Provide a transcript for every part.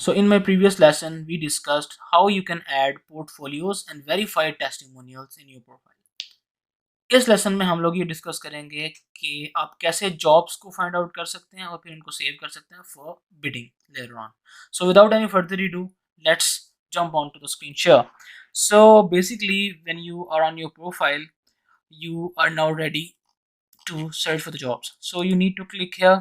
So in my previous lesson, we discussed how you can add portfolios and verified testimonials in your profile. इस lesson में हम लोग ये discuss करेंगे कि आप कैसे जॉब्स को फाइंड आउट कर सकते हैं और फिर इनको सेव कर सकते हैं for bidding later on. So without any further do, let's jump onto the screen share. So basically, when you are on your profile, you are now ready to search for the jobs. So you need to click here,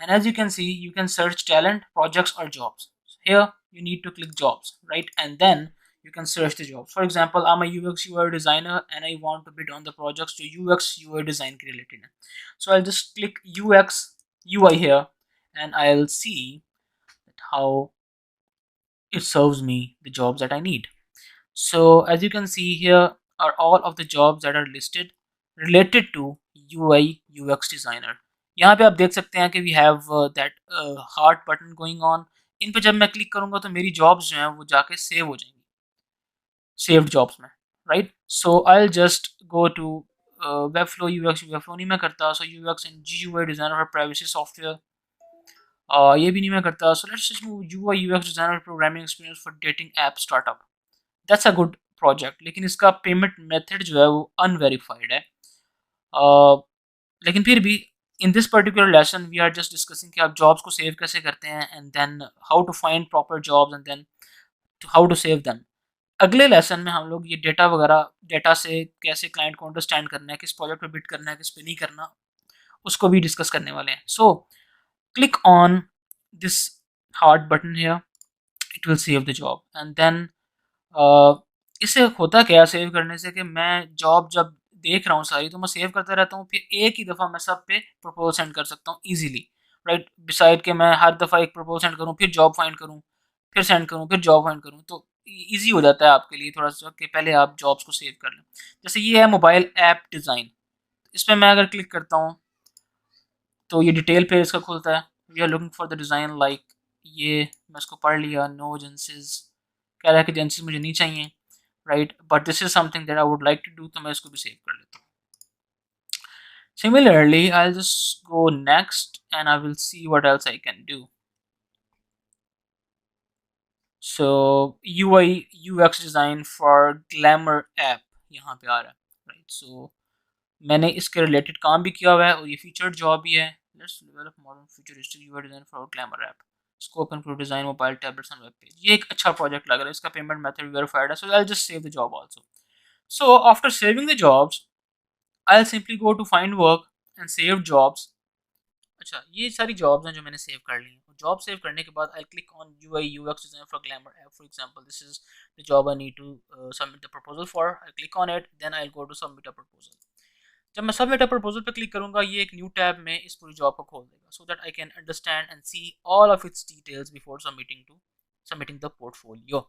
and as you can see, you can search talent, projects, or jobs. Here you need to click jobs, right? And then you can search the jobs. For example, I'm a UX UI designer and I want to bid on the projects to UX UI design related. So I'll just click UX UI here, and I'll see how it serves me the jobs that I need. So as you can see, here are all of the jobs that are listed related to UI UX designer. यहाँ पे आप देख सकते हैं कि we have that heart button going on. इन पे जब मैं क्लिक करूँगा तो मेरी jobs जो हैं वो जाके सेव हो जाएंगी, saved jobs में, right? So I'll just go to Webflow UX. Webflow नहीं मैं करता, so UX and GUI designer for privacy software. ये भी नहीं मैं करता, so let's just move UI UX designer programming experience for dating app startup. That's a good project, लेकिन इसका पेमेंट मेथड जो है वो अनवेरीफाइड है. लेकिन फिर भी in this particular lesson we are just discussing कि आप जॉब्स को सेव कैसे करते हैं, and then how to find proper jobs, and then how to save them. अगले लेसन में हम लोग ये डेटा वगैरह, डेटा से कैसे क्लाइंट को अंडरस्टैंड करना है, किस प्रोजेक्ट पे बिड करना है, किस पे नहीं करना, उसको भी डिस्कस करने वाले हैं. So click on this heart button here, it will save the job. And then इससे होता क्या है सेव करने से, कि मैं जॉब जब देख रहा हूँ सारी तो मैं सेव करता रहता हूँ, फिर एक ही दफ़ा मैं सब पे प्रपोजल सेंड कर सकता हूँ ईजिली, राइट? बिसाइड कि मैं हर दफ़ा एक प्रपोजल सेंड करूँ, फिर जॉब फाइंड करूँ, फिर सेंड करूँ, फिर जॉब फाइंड करूँ, तो ईजी हो जाता है आपके लिए थोड़ा सा कि पहले आप जॉब्स को सेव कर लें. जैसे ये है मोबाइल ऐप डिज़ाइन, इस पर मैं अगर क्लिक करता हूँ तो ये डिटेल पे इसका खुलता है. We are looking for the design like, ये मैं इसको पढ़ लिया, नो एजेंसीज, कह रहा है कि एजेंसीज मुझे नहीं चाहिए, right? But this is something that I would like to do, तो मैं इसको भी सेव कर लेता हूँ. Similarly, I'll just go next and I will see what else I can do. So UI UX design for Glamour app यहाँ पे आ रहा है, right? So मैंने इसके रिलेटेड काम भी किया हुआ है और ये फीचर्ड जॉब भी है. Let's develop modern futuristic UI design for Glamour app. Scope include design mobile tablets and web page. ये एक अच्छा प्रोजेक्ट लग रहा है, इसका पेमेंट मेथड वेरीफाइड है. So I'll just save the job also. So after saving the jobs, I'll simply go to find work and save jobs. अच्छा, ये सारी जॉब्स हैं जो मैंने सेव कर ली हैं. जॉब सेव करने के बाद I click on UI UX design for Glamour app. For example, this is the job I need to submit the proposal for. I click on it, then I'll go to submit a proposal. जब मैं submit a proposal पे click करूंगा, ये एक new tab में इस पूरी job को खोल देगा, so that I can understand and see all of its details before submitting the portfolio.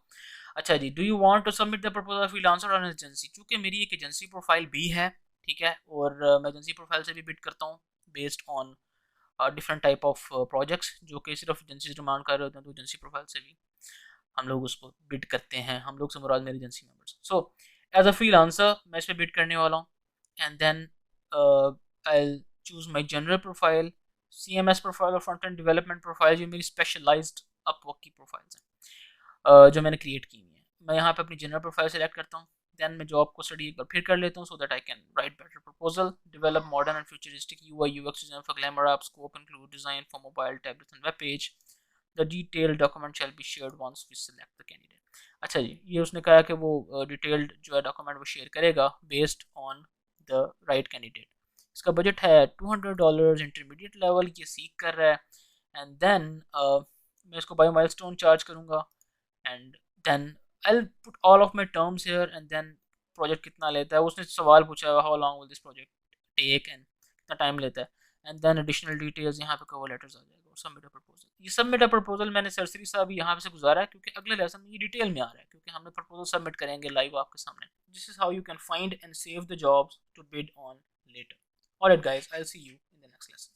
अच्छा जी, do you want to submit the proposal freelancer और एजेंसी? चूंकि मेरी एक एजेंसी प्रोफाइल भी है, ठीक है, और मैं एजेंसी प्रोफाइल से भी बिड करता हूँ based on different type of projects, जो कि सिर्फ एजेंसी डिमांड कर रहे होते हैं, तो एजेंसी प्रोफाइल से भी हम लोग उसको बिड करते हैं. हम लोग से मुराद मेरी agency members. So as a freelancer मैं इस पर बिड करने वाला हूँ, and then I'll choose my general profile, CMS profile और फ्रंट एंड डेवलपमेंट प्रोफाइल, जो मेरी स्पेशलाइज्ड अपवर्क की प्रोफाइल्स हैं जो मैंने क्रिएट की हुई हैं. मैं यहाँ पे अपनी जनरल प्रोफाइल सेलेक्ट करता हूँ, देन मैं जॉब को स्टडी एक बार फिर कर लेता हूँ, so that I can write better proposal, develop modern and futuristic UI UX design for glamour app, scope include design for mobile tablets and web page. The detailed document shall be shared once we select the candidate. अच्छा जी, ये उसने कहा कि वो detailed जो है document वो शेयर करेगा based on the right candidate. इसका बजट है $200, इंटरमीडिएट लेवल, ये सीख कर रहा है. एंड देन मैं इसको बाय माइलस्टोन चार्ज करूँगा, and then I put all of my terms here, and then project कितना लेता है. उसने सवाल पूछा है, how long will this project take, and कितना टाइम लेता है, एंड देन एडिशनल डिटेल्स यहाँ पे कवर लेटर्स आ जाएगा, सबमिट अ प्रपोजल. ये सबमिट अ प्रपोजल मैंने सरसरी साहब यहाँ से गुजारा है, क्योंकि अगले लेसन में ये डिटेल में आ रहा है, क्योंकि हमने प्रपोजल सबमिट करेंगे लाइव आपके सामने. This is how you can find and save the jobs to bid on later. Alright guys, I'll see you in the next lesson.